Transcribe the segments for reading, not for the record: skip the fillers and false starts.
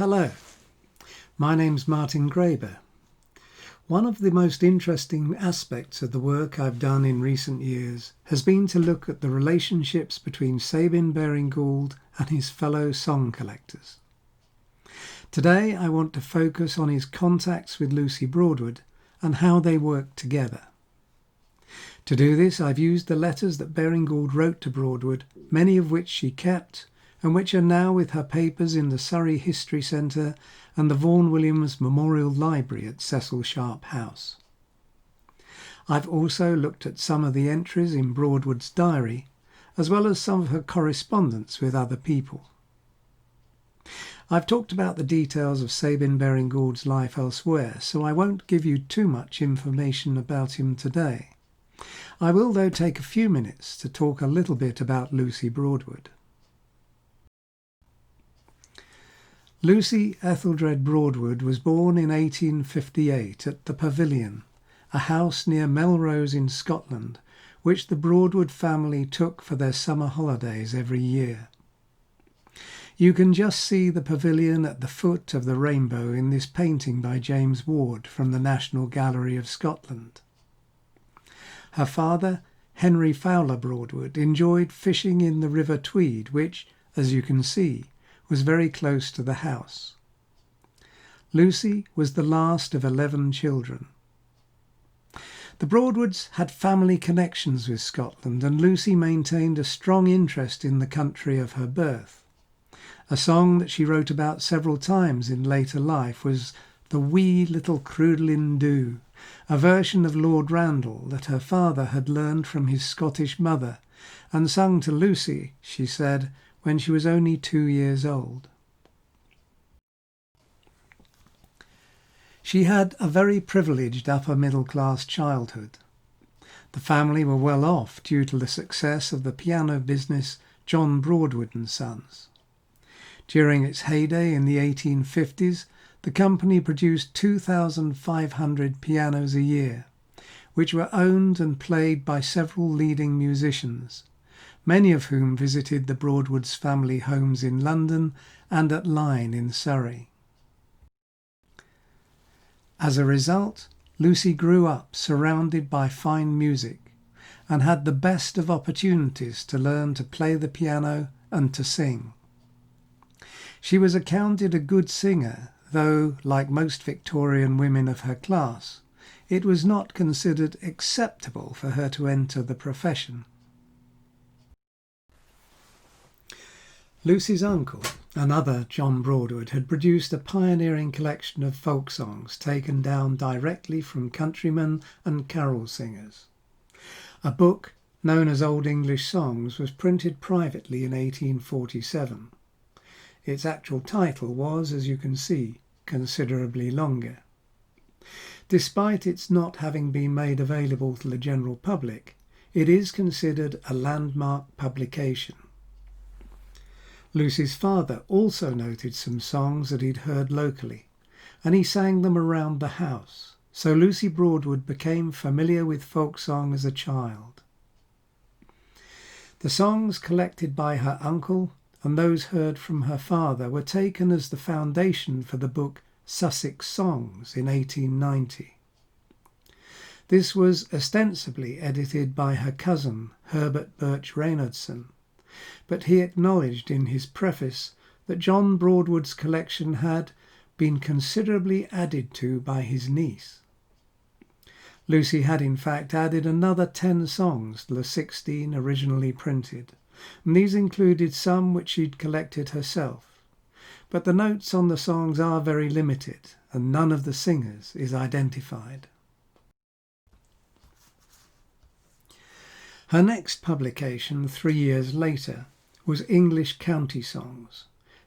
Hello, my name's Martin Graeber. One of the most interesting aspects of the work I've done in recent years has been to look at the relationships between Sabine Baring-Gould and his fellow song collectors. Today I want to focus on his contacts with Lucy Broadwood and how they worked together. To do this, I've used the letters that Baring-Gould wrote to Broadwood, many of which she kept, and which are now with her papers in the Surrey History Centre and the Vaughan Williams Memorial Library at Cecil Sharp House. I've also looked at some of the entries in Broadwood's diary, as well as some of her correspondence with other people. I've talked about the details of Sabine Baring-Gould's life elsewhere, so I won't give you too much information about him today. I will, though, take a few minutes to talk a little bit about Lucy Broadwood. Lucy Etheldred Broadwood was born in 1858 at the Pavilion, a house near Melrose in Scotland, which the Broadwood family took for their summer holidays every year. You can just see the Pavilion at the foot of the rainbow in this painting by James Ward from the National Gallery of Scotland. Her father, Henry Fowler Broadwood, enjoyed fishing in the River Tweed, which, as you can see, was very close to the house. Lucy was the last of 11 children. The Broadwoods had family connections with Scotland, and Lucy maintained a strong interest in the country of her birth. A song that she wrote about several times in later life was "The Wee Little Crudelin Dhu," a version of Lord Randall that her father had learned from his Scottish mother and sung to Lucy, she said, when she was only 2 years old. She had a very privileged upper-middle-class childhood. The family were well off due to the success of the piano business John Broadwood and Sons. During its heyday in the 1850s, the company produced 2,500 pianos a year, which were owned and played by several leading musicians, many of whom visited the Broadwoods' family homes in London and at Lyne in Surrey. As a result, Lucy grew up surrounded by fine music and had the best of opportunities to learn to play the piano and to sing. She was accounted a good singer, though, like most Victorian women of her class, it was not considered acceptable for her to enter the profession. Lucy's uncle, another John Broadwood, had produced a pioneering collection of folk songs taken down directly from countrymen and carol singers. A book, known as Old English Songs, was printed privately in 1847. Its actual title was, as you can see, considerably longer. Despite its not having been made available to the general public, it is considered a landmark publication. Lucy's father also noted some songs that he'd heard locally, and he sang them around the house, so Lucy Broadwood became familiar with folk song as a child. The songs collected by her uncle and those heard from her father were taken as the foundation for the book Sussex Songs in 1890. This was ostensibly edited by her cousin, Herbert Birch Reynoldson, but he acknowledged in his preface that John Broadwood's collection had been considerably added to by his niece. Lucy had in fact added another 10 songs to the 16 originally printed, and these included some which she'd collected herself. But the notes on the songs are very limited, and none of the singers is identified. Her next publication, 3 years later, was English County Songs,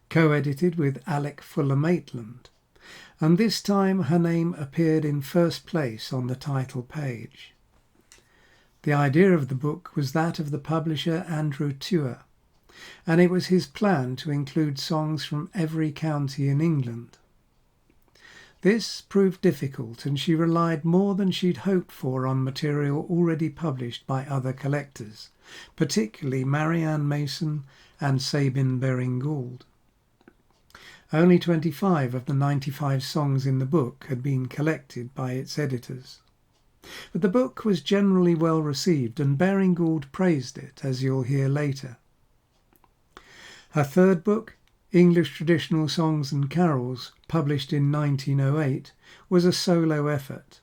co-edited with Alec Fuller Maitland, and this time her name appeared in first place on the title page. The idea of the book was that of the publisher Andrew Tuer, and it was his plan to include songs from every county in England. This proved difficult, and she relied more than she'd hoped for on material already published by other collectors, particularly Marianne Mason and Sabine Baring-Gould. Only 25 of the 95 songs in the book had been collected by its editors. But the book was generally well received, and Baring-Gould praised it, as you'll hear later. Her third book, English Traditional Songs and Carols, published in 1908, was a solo effort,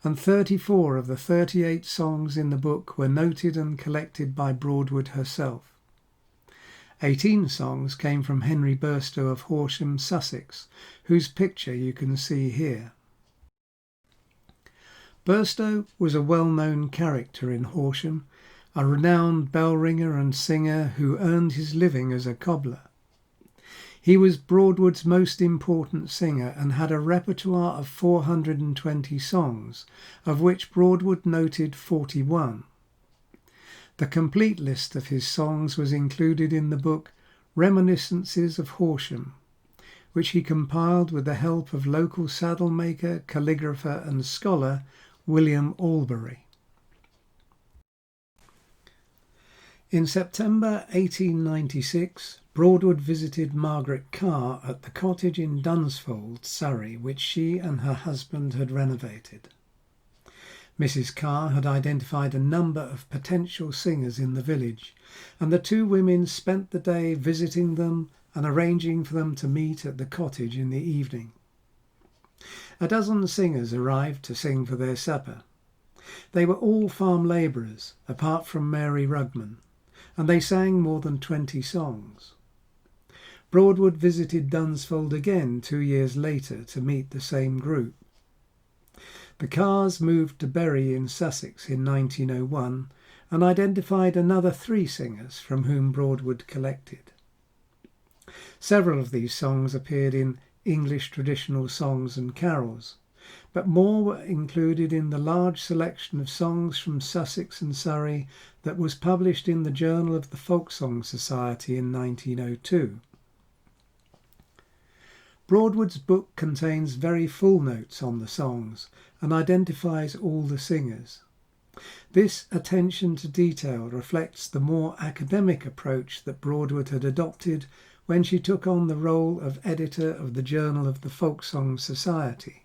and 34 of the 38 songs in the book were noted and collected by Broadwood herself. 18 songs came from Henry Burstow of Horsham, Sussex, whose picture you can see here. Burstow was a well-known character in Horsham, a renowned bell ringer and singer who earned his living as a cobbler. He was Broadwood's most important singer and had a repertoire of 420 songs, of which Broadwood noted 41. The complete list of his songs was included in the book Reminiscences of Horsham, which he compiled with the help of local saddle-maker, calligrapher and scholar William Albury. In September 1896, Broadwood visited Margaret Carr at the cottage in Dunsfold, Surrey, which she and her husband had renovated. Mrs. Carr had identified a number of potential singers in the village, and the two women spent the day visiting them and arranging for them to meet at the cottage in the evening. A dozen singers arrived to sing for their supper. They were all farm labourers, apart from Mary Rugman, and they sang more than 20 songs. Broadwood visited Dunsfold again 2 years later to meet the same group. The Carrs moved to Bury in Sussex in 1901 and identified another 3 singers from whom Broadwood collected. Several of these songs appeared in English Traditional Songs and Carols, but more were included in the large selection of songs from Sussex and Surrey that was published in the Journal of the Folk Song Society in 1902. Broadwood's book contains very full notes on the songs and identifies all the singers. This attention to detail reflects the more academic approach that Broadwood had adopted when she took on the role of editor of the Journal of the Folk Song Society.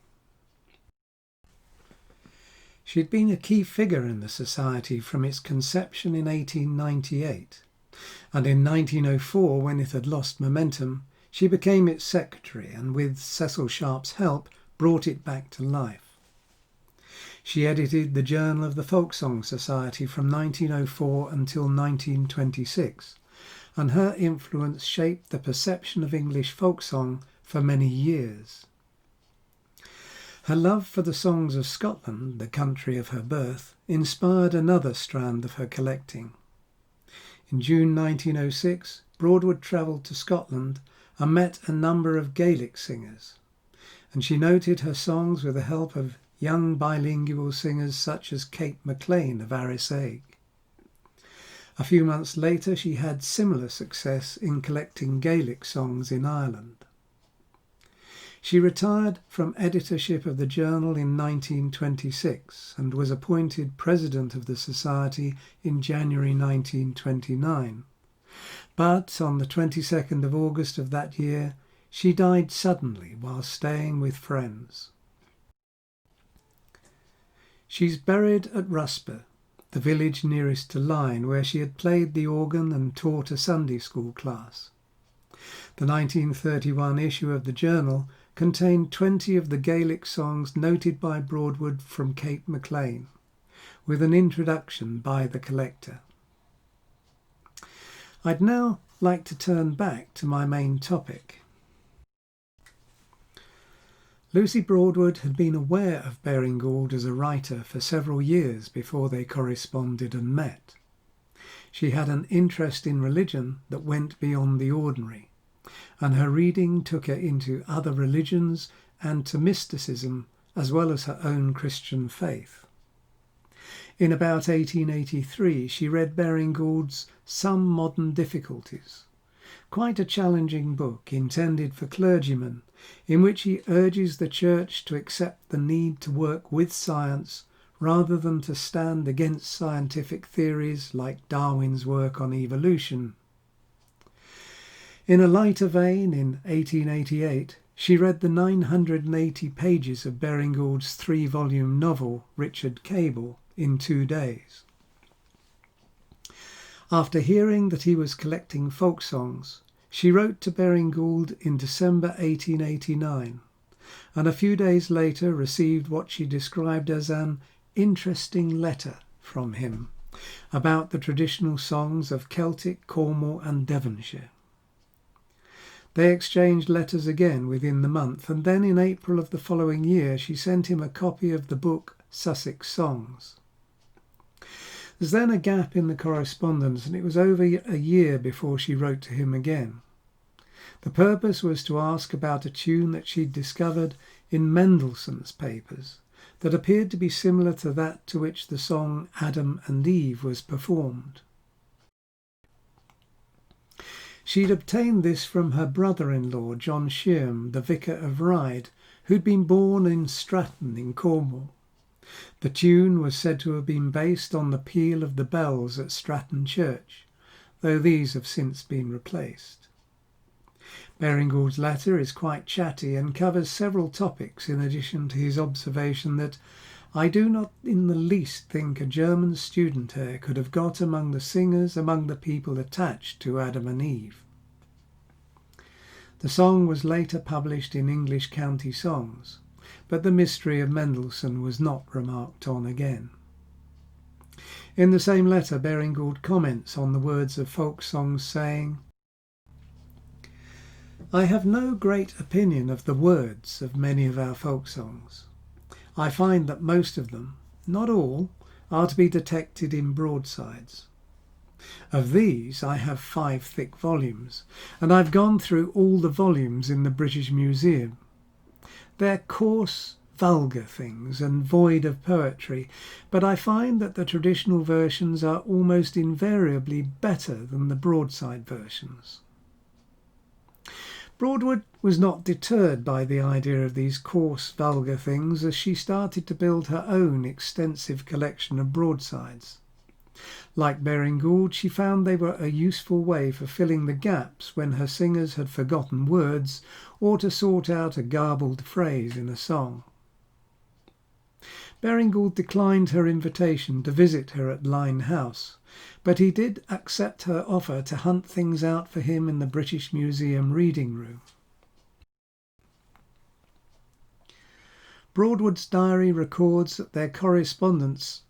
She had been a key figure in the Society from its conception in 1898, and in 1904, when it had lost momentum, she became its secretary and, with Cecil Sharp's help, brought it back to life. She edited the Journal of the Folk Song Society from 1904 until 1926, and her influence shaped the perception of English folk song for many years. Her love for the songs of Scotland, the country of her birth, inspired another strand of her collecting. In June 1906, Broadwood travelled to Scotland and met a number of Gaelic singers, and she noted her songs with the help of young bilingual singers such as Kate MacLean of Arisaig. A few months later, she had similar success in collecting Gaelic songs in Ireland. She retired from editorship of the journal in 1926 and was appointed president of the Society in January 1929. But on the 22nd of August of that year, she died suddenly while staying with friends. She's buried at Rusper, the village nearest to Lyne, where she had played the organ and taught a Sunday school class. The 1931 issue of the journal contained 20 of the Gaelic songs noted by Broadwood from Kate MacLean, with an introduction by the collector. I'd now like to turn back to my main topic. Lucy Broadwood had been aware of Baring-Gould as a writer for several years before they corresponded and met. She had an interest in religion that went beyond the ordinary, and her reading took her into other religions and to mysticism as well as her own Christian faith. In about 1883, she read Baring-Gould's Some Modern Difficulties, quite a challenging book intended for clergymen, in which he urges the Church to accept the need to work with science rather than to stand against scientific theories like Darwin's work on evolution. In a lighter vein, in 1888, she read the 980 pages of Baring-Gould's three-volume novel Richard Cable in 2 days. After hearing that he was collecting folk songs, she wrote to Baring-Gould in December 1889, and a few days later received what she described as an interesting letter from him about the traditional songs of Celtic, Cornwall and Devonshire. They exchanged letters again within the month, and then in April of the following year she sent him a copy of the book Sussex Songs. There's then a gap in the correspondence, and it was over a year before she wrote to him again. The purpose was to ask about a tune that she'd discovered in Mendelssohn's papers that appeared to be similar to that to which the song Adam and Eve was performed. She'd obtained this from her brother-in-law, John Shearm, the vicar of Ryde, who'd been born in Stratton in Cornwall. The tune was said to have been based on the peal of the bells at Stratton Church, though these have since been replaced. Baring-Gould's letter is quite chatty and covers several topics in addition to his observation that I do not in the least think a German student here could have got among the singers among the people attached to Adam and Eve. The song was later published in English County Songs, but the mystery of Mendelssohn was not remarked on again. In the same letter, Baring-Gould comments on the words of folk songs, saying, I have no great opinion of the words of many of our folk songs. I find that most of them, not all, are to be detected in broadsides. Of these I have 5 thick volumes, and I've gone through all the volumes in the British Museum. They're coarse, vulgar things and void of poetry, but I find that the traditional versions are almost invariably better than the broadside versions. Broadwood was not deterred by the idea of these coarse, vulgar things as she started to build her own extensive collection of broadsides. Like Baring-Gould, she found they were a useful way for filling the gaps when her singers had forgotten words or to sort out a garbled phrase in a song. Baring-Gould declined her invitation to visit her at Lyne House, but he did accept her offer to hunt things out for him in the British Museum reading room. Broadwood's diary records that their correspondence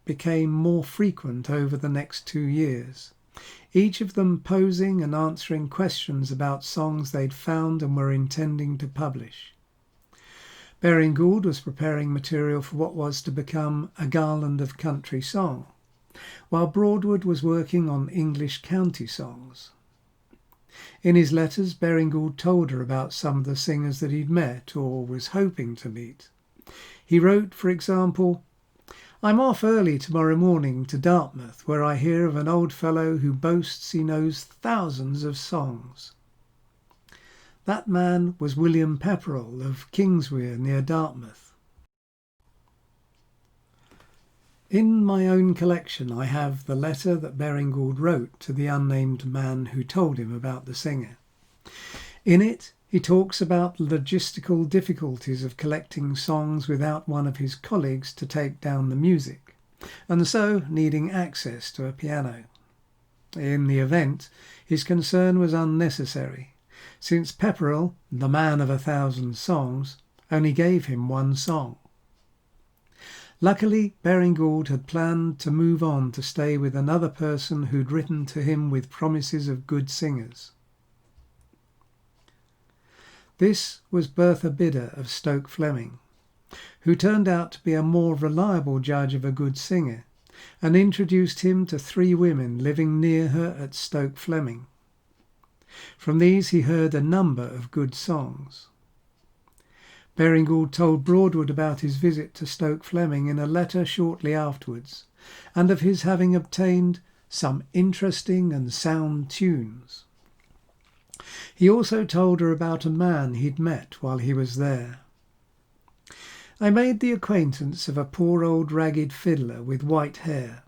became more frequent over the next 2 years, each of them posing and answering questions about songs they'd found and were intending to publish. Baring-Gould was preparing material for what was to become A Garland of Country Song, while Broadwood was working on English county songs. In his letters, Baring-Gould told her about some of the singers that he'd met or was hoping to meet. He wrote, for example, I'm off early tomorrow morning to Dartmouth, where I hear of an old fellow who boasts he knows thousands of songs. That man was William Pepperell of Kingswear near Dartmouth. In my own collection I have the letter that Baring-Gould wrote to the unnamed man who told him about the singer. In it he talks about logistical difficulties of collecting songs without one of his colleagues to take down the music, and so needing access to a piano. In the event, his concern was unnecessary, since Pepperell, the man of 1,000 songs, only gave him 1 song. Luckily, Baring-Gould had planned to move on to stay with another person who'd written to him with promises of good singers. This was Bertha Bidder of Stoke Fleming, who turned out to be a more reliable judge of a good singer, and introduced him to 3 women living near her at Stoke Fleming. From these he heard a number of good songs. Baring-Gould told Broadwood about his visit to Stoke Fleming in a letter shortly afterwards, and of his having obtained some interesting and sound tunes. He also told her about a man he'd met while he was there. I made the acquaintance of a poor old ragged fiddler with white hair,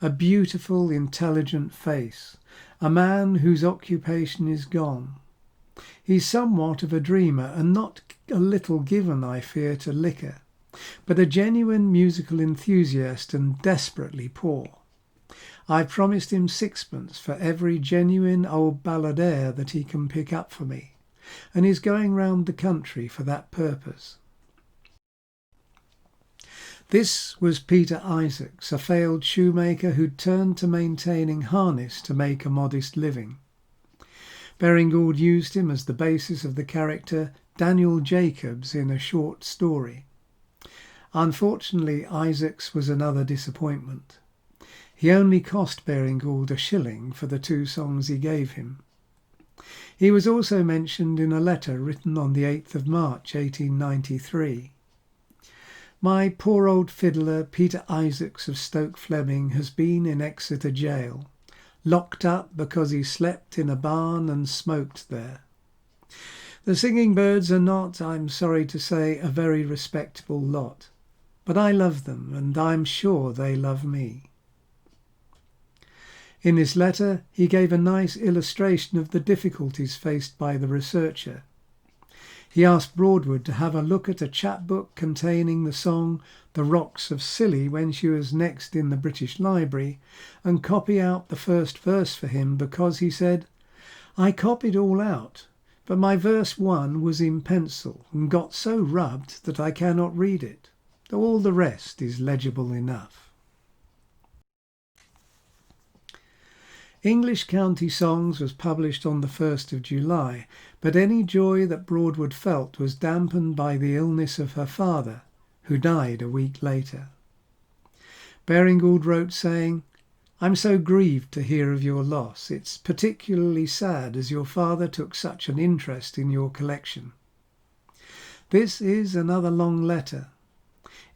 a beautiful, intelligent face, a man whose occupation is gone. He's somewhat of a dreamer and not a little given, I fear, to liquor, but a genuine musical enthusiast and desperately poor. I've promised him sixpence for every genuine old balladeer that he can pick up for me, and he's going round the country for that purpose. This was Peter Isaacs, a failed shoemaker who'd turned to maintaining harness to make a modest living. Baring-Gould used him as the basis of the character Daniel Jacobs in a short story. Unfortunately, Isaacs was another disappointment. He only cost Baring-Gould a shilling for the 2 songs he gave him. He was also mentioned in a letter written on the 8th of March 1893. My poor old fiddler Peter Isaacs of Stoke Fleming has been in Exeter jail, locked up because he slept in a barn and smoked there. The singing birds are not, I'm sorry to say, a very respectable lot, but I love them and I'm sure they love me. In his letter he gave a nice illustration of the difficulties faced by the researcher. He asked Broadwood to have a look at a chapbook containing the song The Rocks of Scilly when she was next in the British Library and copy out the first verse for him because, he said, I copied all out, but my verse 1 was in pencil and got so rubbed that I cannot read it, though all the rest is legible enough. English County Songs was published on the 1st of July, but any joy that Broadwood felt was dampened by the illness of her father, who died a week later. Baring-Gould wrote saying, I'm so grieved to hear of your loss. It's particularly sad as your father took such an interest in your collection. This is another long letter.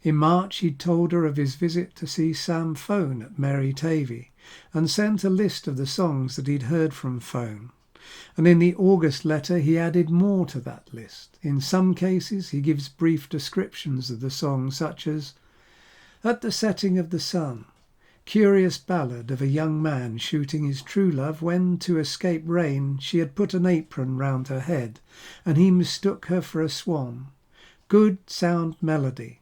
In March he'd told her of his visit to see Sam Fone at Merry Tavy and sent a list of the songs that he'd heard from Fone. And in the August letter he added more to that list. In some cases he gives brief descriptions of the songs such as At the Setting of the Sun, curious ballad of a young man shooting his true love when, to escape rain, she had put an apron round her head and he mistook her for a swan. Good sound melody.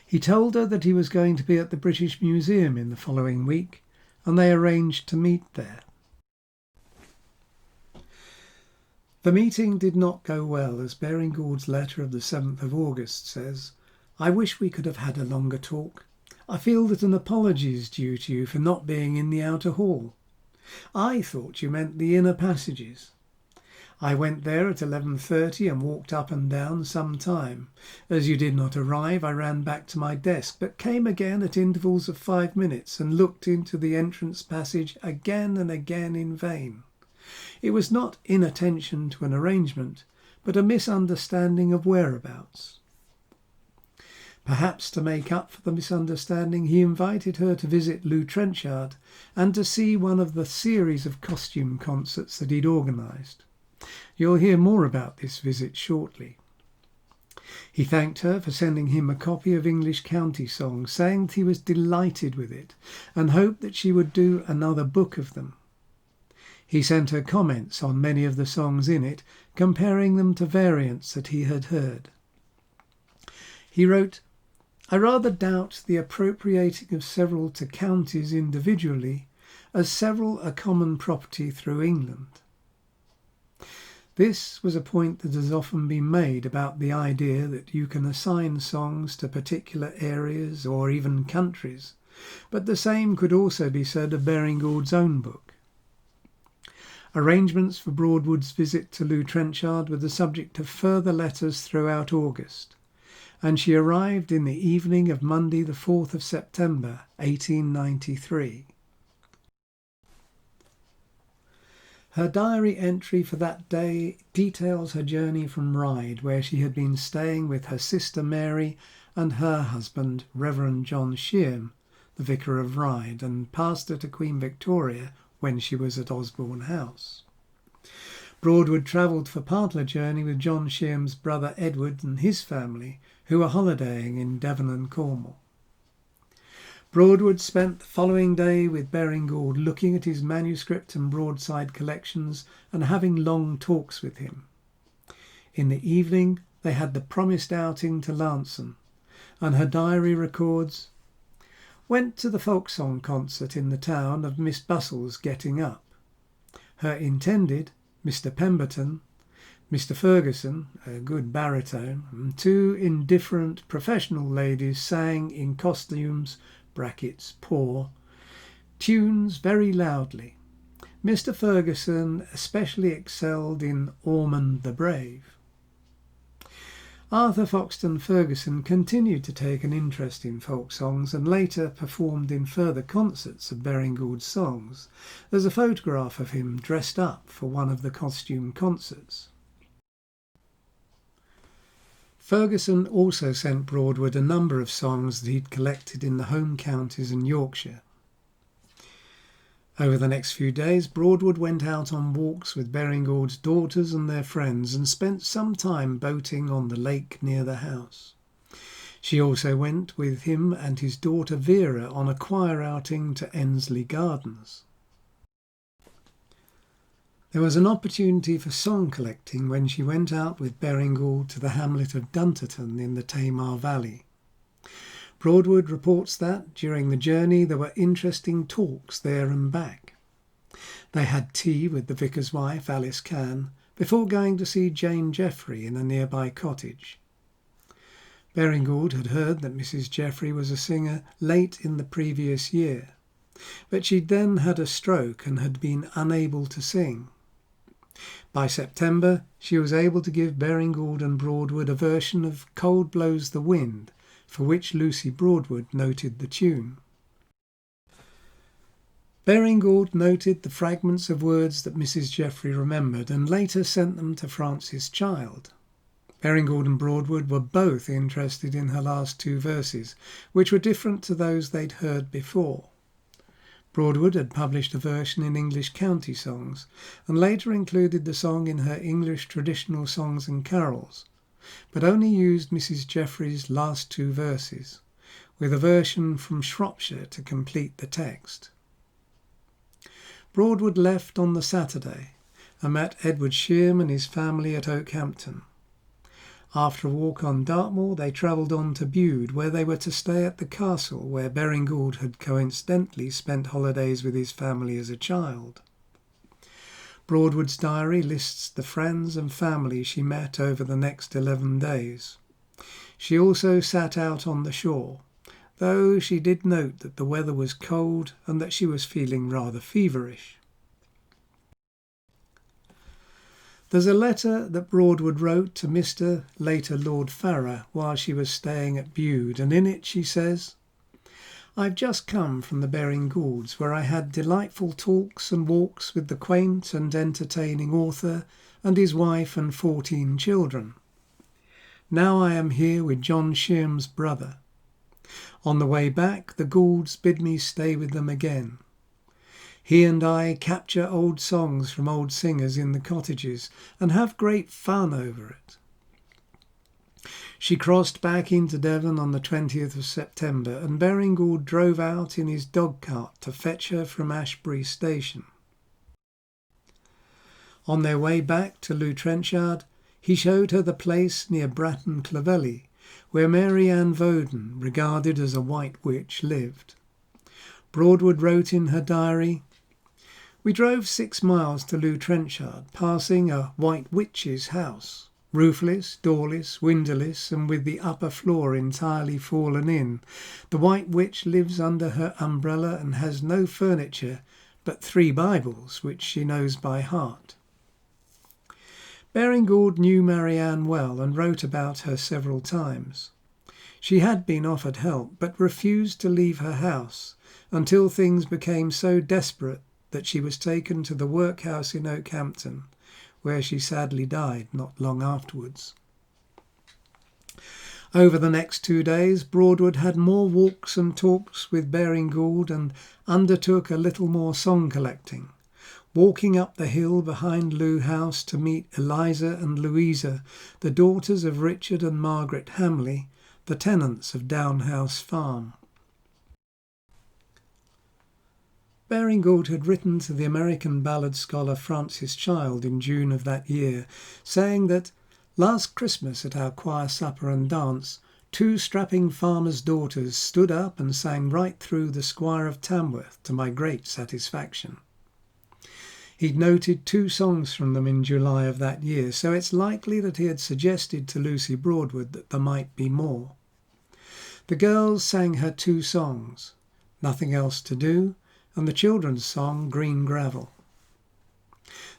He told her that he was going to be at the British Museum in the following week, and they arranged to meet there. The meeting did not go well, as Baring-Gould's letter of the 7th of August says, I wish we could have had a longer talk. I feel that an apology is due to you for not being in the outer hall. I thought you meant the inner passages. I went there at 11:30 and walked up and down some time. As you did not arrive, I ran back to my desk, but came again at intervals of 5 minutes and looked into the entrance passage again and again in vain. It was not inattention to an arrangement, but a misunderstanding of whereabouts. Perhaps to make up for the misunderstanding, he invited her to visit Lou Trenchard and to see one of the series of costume concerts that he'd organised. You'll hear more about this visit shortly. He thanked her for sending him a copy of English County Songs, saying that he was delighted with it and hoped that she would do another book of them. He sent her comments on many of the songs in it, comparing them to variants that he had heard. He wrote, I rather doubt the appropriating of several to counties individually, as several are common property through England. This was a point that has often been made about the idea that you can assign songs to particular areas or even countries, but the same could also be said of Baring-Gould's own book. Arrangements for Broadwood's visit to Lou Trenchard were the subject of further letters throughout August, and she arrived in the evening of Monday the 4th of September 1893. Her diary entry for that day details her journey from Ryde, where she had been staying with her sister Mary and her husband, Reverend John Shearm, the vicar of Ryde and pastor to Queen Victoria when she was at Osborne House. Broadwood travelled for part of the journey with John Shearm's brother Edward and his family, who were holidaying in Devon and Cornwall. Broadwood spent the following day with Baring-Gould looking at his manuscript and broadside collections and having long talks with him. In the evening they had the promised outing to Lanson, and her diary records, "Went to the folk song concert in the town of Miss Bustle's getting up. Her intended, Mr. Pemberton, Mr. Ferguson, a good baritone, and two indifferent professional ladies sang in costumes (poor) tunes very loudly. Mr. Ferguson especially excelled in Ormond the Brave." Arthur Foxton Ferguson continued to take an interest in folk songs and later performed in further concerts of Baring-Gould's songs. There's a photograph of him dressed up for one of the costume concerts. Ferguson also sent Broadwood a number of songs that he'd collected in the home counties and Yorkshire. Over the next few days, Broadwood went out on walks with Baring-Gould's daughters and their friends and spent some time boating on the lake near the house. She also went with him and his daughter Vera on a choir outing to Ensley Gardens. There was an opportunity for song collecting when she went out with Baring-Gould to the hamlet of Dunterton in the Tamar Valley. Broadwood reports that during the journey there were interesting talks there and back. They had tea with the vicar's wife, Alice Cann, before going to see Jane Jeffrey in a nearby cottage. Baring-Gould had heard that Mrs. Jeffrey was a singer late in the previous year, but she'd then had a stroke and had been unable to sing. By September, she was able to give Baring-Gould and Broadwood a version of "Cold Blows the Wind," for which Lucy Broadwood noted the tune. Baring-Gould noted the fragments of words that Mrs. Jeffrey remembered and later sent them to Frances Child. Baring-Gould and Broadwood were both interested in her last two verses, which were different to those they'd heard before. Broadwood had published a version in English county songs and later included the song in her English traditional songs and carols, but only used Mrs. Jeffrey's last two verses, with a version from Shropshire to complete the text. Broadwood left on the Saturday and met Edward Shearm and his family at Oakhampton. After a walk on Dartmoor, they travelled on to Bude, where they were to stay at the castle where Baring-Gould had coincidentally spent holidays with his family as a child. Broadwood's diary lists the friends and family she met over the next 11 days. She also sat out on the shore, though she did note that the weather was cold and that she was feeling rather feverish. There's a letter that Broadwood wrote to Mr. later Lord Farrar while she was staying at Bude, and in it she says, "I've just come from the Baring-Goulds, where I had delightful talks and walks with the quaint and entertaining author and his wife and 14 children. Now I am here with John Shearm's brother. On the way back, the Goulds bid me stay with them again. He and I capture old songs from old singers in the cottages and have great fun over it." She crossed back into Devon on the 20th of September and Baring-Gould drove out in his dog-cart to fetch her from Ashbury station. On their way back to Lew Trenchard, he showed her the place near Bratton Clovelly where Mary Ann Voden, regarded as a white witch, lived. Broadwood wrote in her diary, "We drove 6 miles to Lew Trenchard, passing a white witch's house, roofless, doorless, windowless, and with the upper floor entirely fallen in. The white witch lives under her umbrella and has no furniture but 3 Bibles, which she knows by heart." Baring-Gould knew Marianne well and wrote about her several times. She had been offered help, but refused to leave her house until things became so desperate that she was taken to the workhouse in Oakhampton, where she sadly died not long afterwards. Over the next 2 days, Broadwood had more walks and talks with Baring-Gould and undertook a little more song collecting, walking up the hill behind Lew House to meet Eliza and Louisa, the daughters of Richard and Margaret Hamley, the tenants of Downhouse Farm. Baring-Gould had written to the American ballad scholar Francis Child in June of that year, saying that last Christmas at our choir supper and dance, 2 strapping farmers' daughters stood up and sang right through the Squire of Tamworth to my great satisfaction. He'd noted 2 songs from them in July of that year, so it's likely that he had suggested to Lucy Broadwood that there might be more. The girls sang her 2 songs, Nothing Else to Do, and the children's song Green Gravel.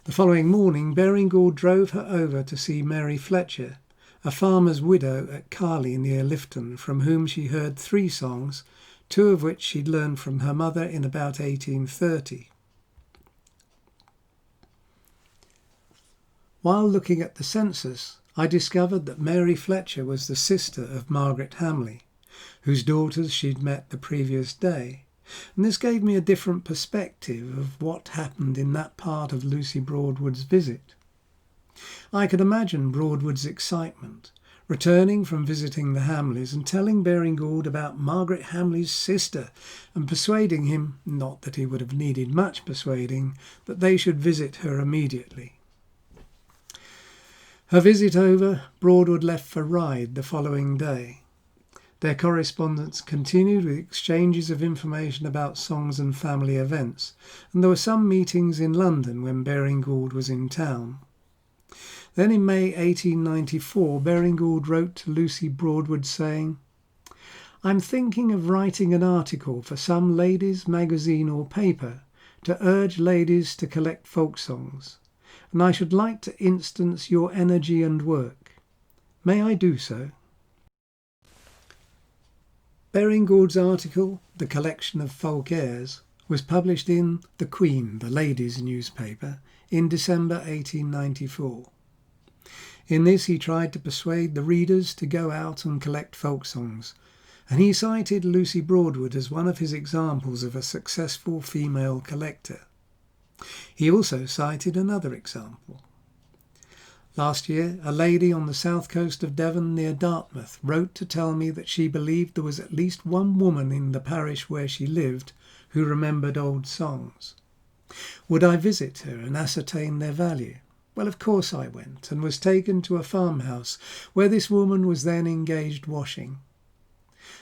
The following morning, Baring-Gould drove her over to see Mary Fletcher, a farmer's widow at Carley near Lifton, from whom she heard 3 songs, 2 of which she'd learned from her mother in about 1830. While looking at the census, I discovered that Mary Fletcher was the sister of Margaret Hamley, whose daughters she'd met the previous day, and this gave me a different perspective of what happened in that part of Lucy Broadwood's visit. I could imagine Broadwood's excitement, returning from visiting the Hamleys and telling Baring-Gould about Margaret Hamley's sister and persuading him, not that he would have needed much persuading, that they should visit her immediately. Her visit over, Broadwood left for Ryde the following day. Their correspondence continued with exchanges of information about songs and family events, and there were some meetings in London when Baring-Gould was in town. Then in May 1894, Baring-Gould wrote to Lucy Broadwood saying, "I'm thinking of writing an article for some ladies' magazine or paper to urge ladies to collect folk songs, and I should like to instance your energy and work. May I do so?" Baring-Gould's article, The Collection of Folk Airs, was published in The Queen, the ladies' newspaper, in December 1894. In this he tried to persuade the readers to go out and collect folk songs, and he cited Lucy Broadwood as one of his examples of a successful female collector. He also cited another example. Last year, a lady on the south coast of Devon near Dartmouth wrote to tell me that she believed there was at least one woman in the parish where she lived who remembered old songs. Would I visit her and ascertain their value? Well, of course I went, and was taken to a farmhouse where this woman was then engaged washing.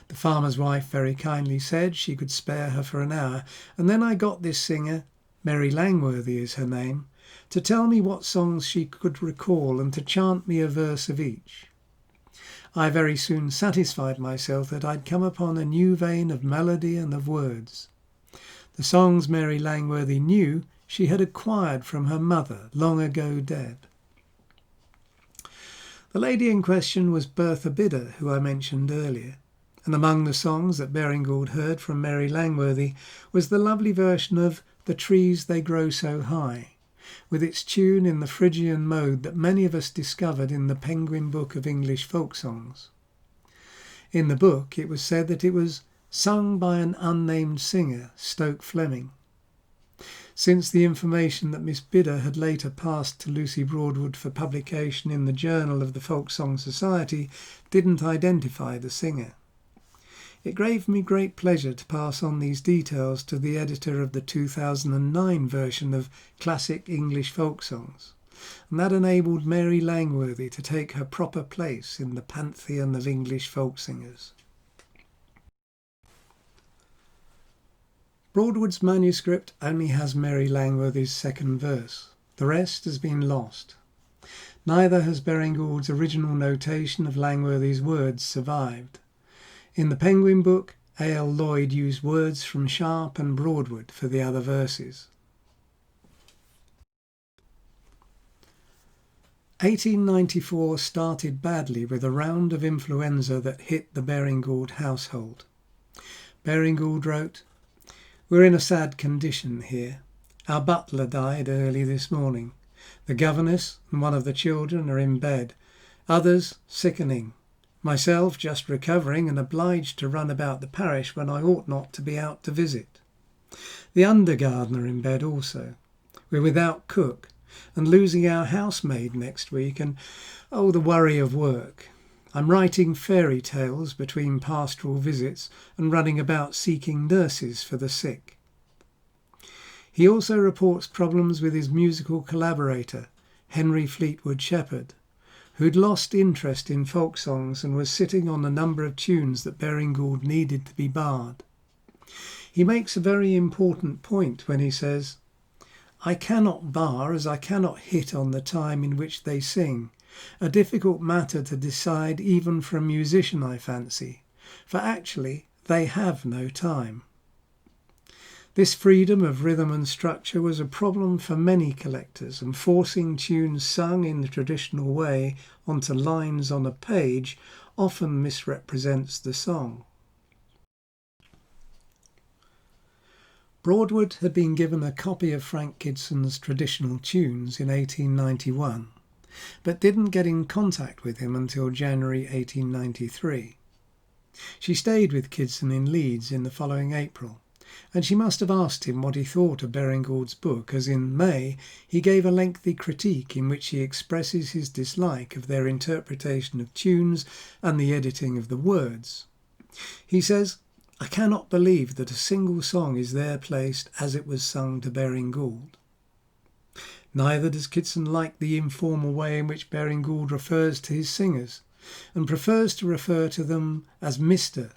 The farmer's wife very kindly said she could spare her for an hour, and then I got this singer, Mary Langworthy is her name, to tell me what songs she could recall and to chant me a verse of each. I very soon satisfied myself that I'd come upon a new vein of melody and of words. The songs Mary Langworthy knew she had acquired from her mother, long ago dead. The lady in question was Bertha Bidder, who I mentioned earlier, and among the songs that Baring-Gould heard from Mary Langworthy was the lovely version of The Trees They Grow So High, with its tune in the Phrygian mode that many of us discovered in the Penguin Book of English Folk Songs. In the book it was said that it was sung by an unnamed singer, Stoke Fleming. Since the information that Miss Bidder had later passed to Lucy Broadwood for publication in the Journal of the Folk Song Society didn't identify the singer. It gave me great pleasure to pass on these details to the editor of the 2009 version of Classic English Folk Songs, and that enabled Mary Langworthy to take her proper place in the pantheon of English folk singers. Broadwood's manuscript only has Mary Langworthy's second verse. The rest has been lost. Neither has Baring-Gould's original notation of Langworthy's words survived. In the Penguin Book, A.L. Lloyd used words from Sharp and Broadwood for the other verses. 1894 started badly with a round of influenza that hit the Baring-Gould household. Baring-Gould wrote, "We're in a sad condition here. Our butler died early this morning. The governess and one of the children are in bed. Others sickening. Myself just recovering and obliged to run about the parish when I ought not to be out to visit. The under-gardener in bed also. We're without cook and losing our housemaid next week and, the worry of work. I'm writing fairy tales between pastoral visits and running about seeking nurses for the sick." He also reports problems with his musical collaborator, Henry Fleetwood Shepherd, who'd lost interest in folk songs and was sitting on a number of tunes that Baring-Gould needed to be barred. He makes a very important point when he says, "I cannot bar as I cannot hit on the time in which they sing, a difficult matter to decide even for a musician, I fancy, for actually they have no time." This freedom of rhythm and structure was a problem for many collectors, and forcing tunes sung in the traditional way onto lines on a page often misrepresents the song. Broadwood had been given a copy of Frank Kidson's traditional tunes in 1891, but didn't get in contact with him until January 1893. She stayed with Kidson in Leeds in the following April, and she must have asked him what he thought of Baring-Gould's book, as in May he gave a lengthy critique in which he expresses his dislike of their interpretation of tunes and the editing of the words. He says, "I cannot believe that a single song is there placed as it was sung to Baring-Gould." Neither does Kidson like the informal way in which Baring-Gould refers to his singers, and prefers to refer to them as Mr.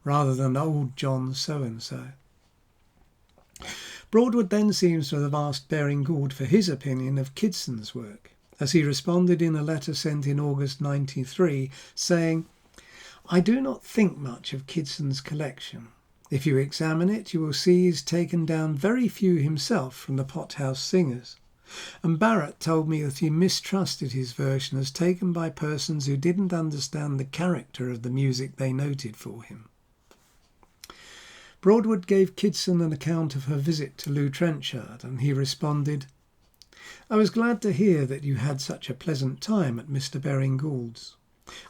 rather than old John so-and-so. Broadwood then seems to have asked Baring-Gould for his opinion of Kidson's work, as he responded in a letter sent in August 1903, saying, "I do not think much of Kidson's collection. If you examine it, you will see he has taken down very few himself from the pothouse singers, and Barrett told me that he mistrusted his version as taken by persons who didn't understand the character of the music they noted for him." Broadwood gave Kidson an account of her visit to Lou Trenchard, and he responded, "I was glad to hear that you had such a pleasant time at Mr. Baring-Gould's.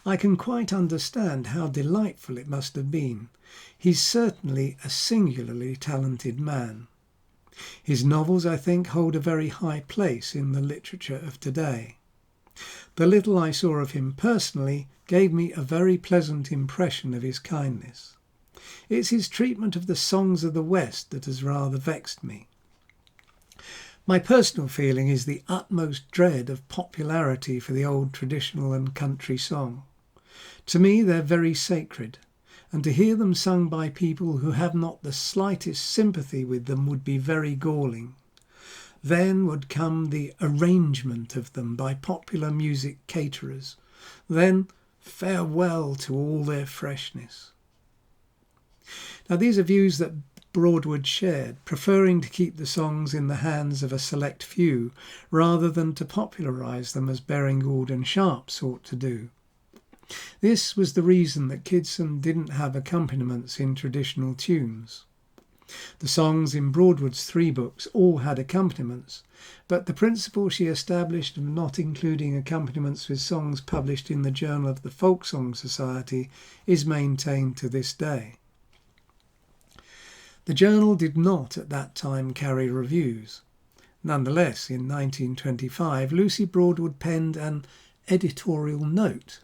I can quite understand how delightful it must have been. He's certainly a singularly talented man. His novels, I think, hold a very high place in the literature of today. The little I saw of him personally gave me a very pleasant impression of his kindness. It's his treatment of the songs of the West that has rather vexed me. My personal feeling is the utmost dread of popularity for the old traditional and country song. To me they're very sacred, and to hear them sung by people who have not the slightest sympathy with them would be very galling. Then would come the arrangement of them by popular music caterers. Then farewell to all their freshness." Now these are views that Broadwood shared, preferring to keep the songs in the hands of a select few rather than to popularise them as Baring-Gould and Sharp sought to do. This was the reason that Kidson didn't have accompaniments in traditional tunes. The songs in Broadwood's 3 books all had accompaniments, but the principle she established of not including accompaniments with songs published in the Journal of the Folk Song Society is maintained to this day. The journal did not at that time carry reviews. Nonetheless, in 1925, Lucy Broadwood penned an editorial note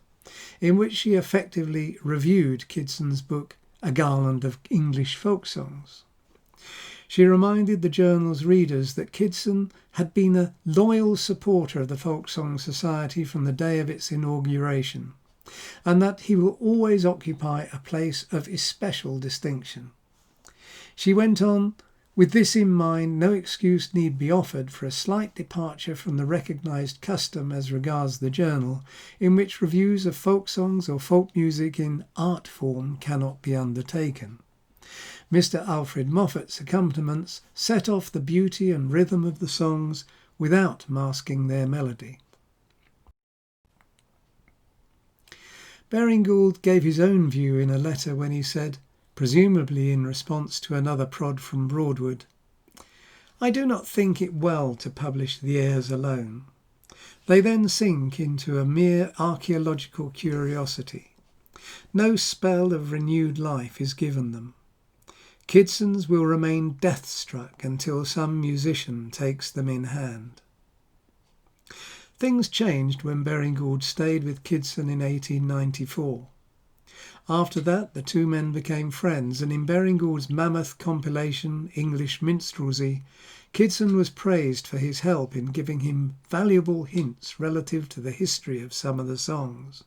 in which she effectively reviewed Kidson's book A Garland of English Folk Songs. She reminded the journal's readers that Kidson had been a loyal supporter of the Folk Song Society from the day of its inauguration, and that he will always occupy a place of especial distinction. She went on, "With this in mind, no excuse need be offered for a slight departure from the recognised custom as regards the journal, in which reviews of folk songs or folk music in art form cannot be undertaken. Mr. Alfred Moffat's accompaniments set off the beauty and rhythm of the songs without masking their melody." Baring-Gould gave his own view in a letter when he said, presumably in response to another prod from Broadwood, "I do not think it well to publish the airs alone. They then sink into a mere archaeological curiosity. No spell of renewed life is given them. Kidson's will remain death-struck until some musician takes them in hand." Things changed when Baring-Gould stayed with Kidson in 1894. After that, the two men became friends, and in Baring-Gould's mammoth compilation, English Minstrelsy, Kidson was praised for his help in giving him valuable hints relative to the history of some of the songs.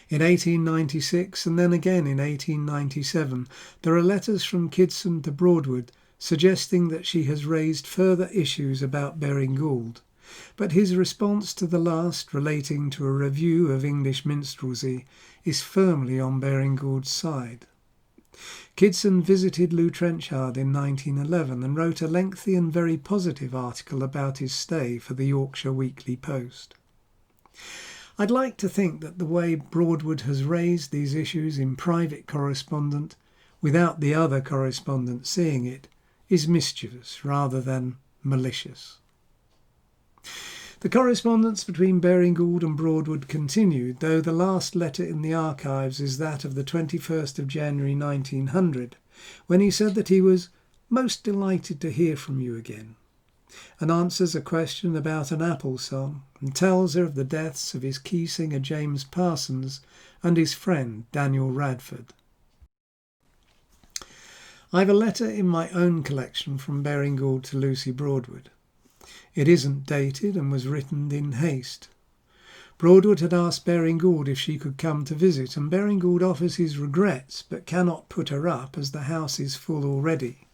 In 1896 and then again in 1897, there are letters from Kidson to Broadwood suggesting that she has raised further issues about Baring-Gould, but his response to the last, relating to a review of English Minstrelsy, is firmly on Baring-Gould's side. Kidson visited Lou Trenchard in 1911 and wrote a lengthy and very positive article about his stay for the Yorkshire Weekly Post. I'd like to think that the way Broadwood has raised these issues in private correspondence, without the other correspondent seeing it, is mischievous rather than malicious. The correspondence between Baring-Gould and Broadwood continued, though the last letter in the archives is that of the 21st of January 1900, when he said that he was most delighted to hear from you again, and answers a question about an Apple song, and tells her of the deaths of his key singer James Parsons and his friend Daniel Radford. I've a letter in my own collection from Baring-Gould to Lucy Broadwood. It isn't dated and was written in haste. Broadwood had asked Baring-Gould if she could come to visit, and Baring-Gould offers his regrets but cannot put her up as the house is full already.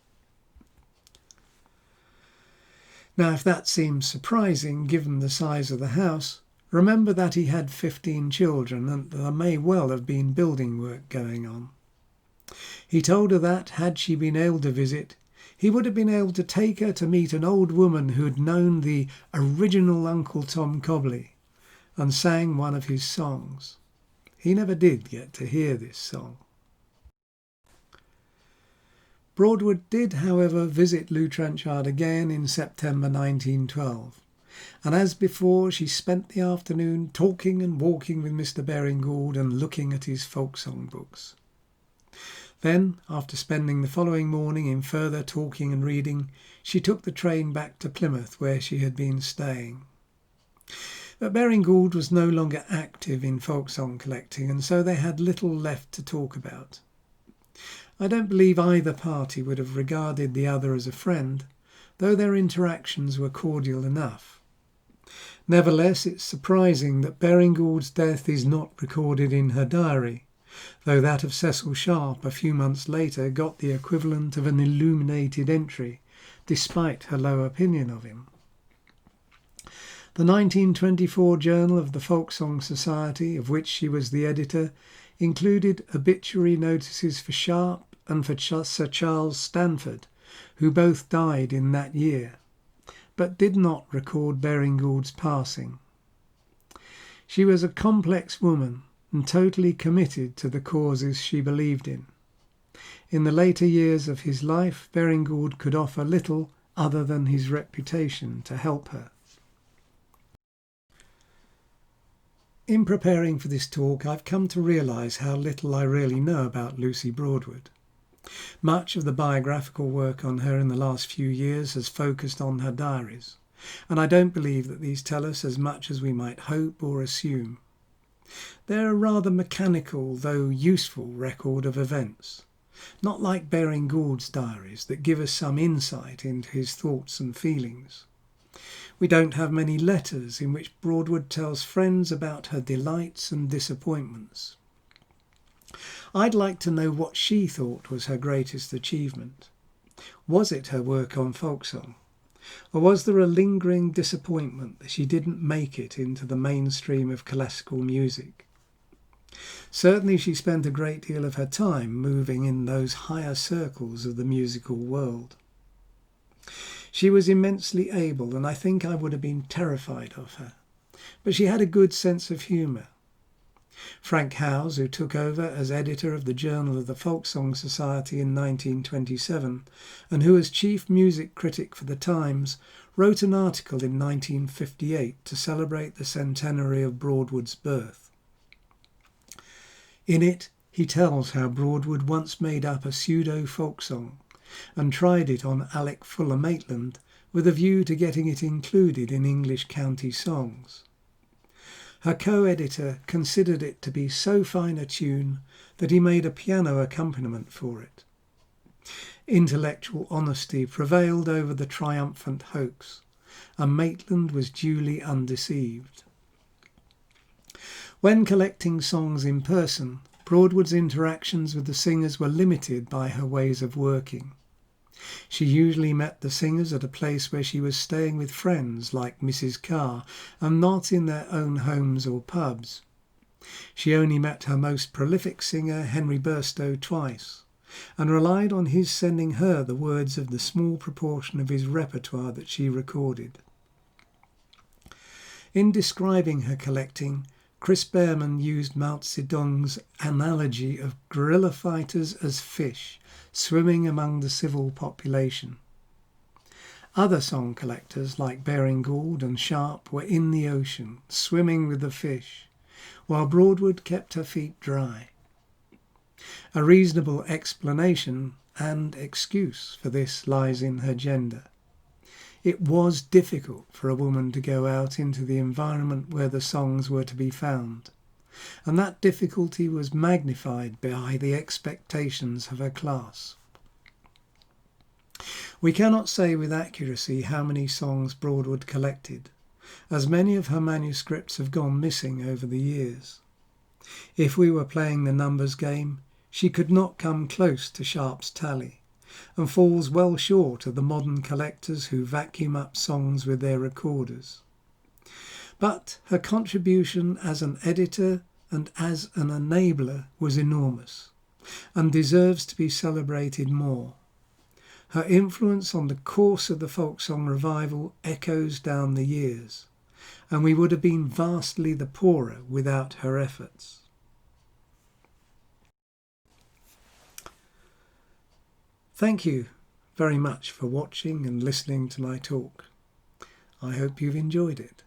Now, if that seems surprising given the size of the house, remember that he had 15 children and there may well have been building work going on. He told her that, had she been able to visit, he would have been able to take her to meet an old woman who had known the original Uncle Tom Cobley and sang one of his songs. He never did get to hear this song. Broadwood did, however, visit Lou Trenchard again in September 1912, and as before she spent the afternoon talking and walking with Mr. Baring-Gould and looking at his folk song books. Then, after spending the following morning in further talking and reading, she took the train back to Plymouth, where she had been staying. But Baring-Gould was no longer active in folk song collecting, and so they had little left to talk about. I don't believe either party would have regarded the other as a friend, though their interactions were cordial enough. Nevertheless, it's surprising that Baring-Gould's death is not recorded in her diary, though that of Cecil Sharp a few months later got the equivalent of an illuminated entry, despite her low opinion of him. The 1924 Journal of the Folk Song Society, of which she was the editor, included obituary notices for Sharp and for Sir Charles Stanford, who both died in that year, but did not record Baring-Gould's passing. She was a complex woman, and totally committed to the causes she believed in. In the later years of his life, Baring-Gould could offer little other than his reputation to help her. In preparing for this talk, I've come to realise how little I really know about Lucy Broadwood. Much of the biographical work on her in the last few years has focused on her diaries, and I don't believe that these tell us as much as we might hope or assume. They're a rather mechanical, though useful, record of events, not like Baring-Gould's diaries that give us some insight into his thoughts and feelings. We don't have many letters in which Broadwood tells friends about her delights and disappointments. I'd like to know what she thought was her greatest achievement. Was it her work on folk song? Or was there a lingering disappointment that she didn't make it into the mainstream of classical music? Certainly she spent a great deal of her time moving in those higher circles of the musical world. She was immensely able, and I think I would have been terrified of her, but she had a good sense of humour. Frank Howes, who took over as editor of the Journal of the Folk Song Society in 1927, and who was chief music critic for the Times, wrote an article in 1958 to celebrate the centenary of Broadwood's birth. In it, he tells how Broadwood once made up a pseudo-folk song and tried it on Alec Fuller Maitland with a view to getting it included in English county songs. Her co-editor considered it to be so fine a tune that he made a piano accompaniment for it. Intellectual honesty prevailed over the triumphant hoax, and Maitland was duly undeceived. When collecting songs in person, Broadwood's interactions with the singers were limited by her ways of working. She usually met the singers at a place where she was staying with friends like Mrs. Carr, and not in their own homes or pubs. She only met her most prolific singer, Henry Burstow, twice, and relied on his sending her the words of the small proportion of his repertoire that she recorded. In describing her collecting, Chris Behrman used Mao Zedong's analogy of guerrilla fighters as fish swimming among the civil population. Other song collectors like Baring-Gould and Sharp were in the ocean, swimming with the fish, while Broadwood kept her feet dry. A reasonable explanation and excuse for this lies in her gender. It was difficult for a woman to go out into the environment where the songs were to be found, and that difficulty was magnified by the expectations of her class. We cannot say with accuracy how many songs Broadwood collected, as many of her manuscripts have gone missing over the years. If we were playing the numbers game, she could not come close to Sharp's tally, and falls well short of the modern collectors who vacuum up songs with their recorders. But her contribution as an editor and as an enabler was enormous, and deserves to be celebrated more. Her influence on the course of the folk song revival echoes down the years, and we would have been vastly the poorer without her efforts. Thank you very much for watching and listening to my talk. I hope you've enjoyed it.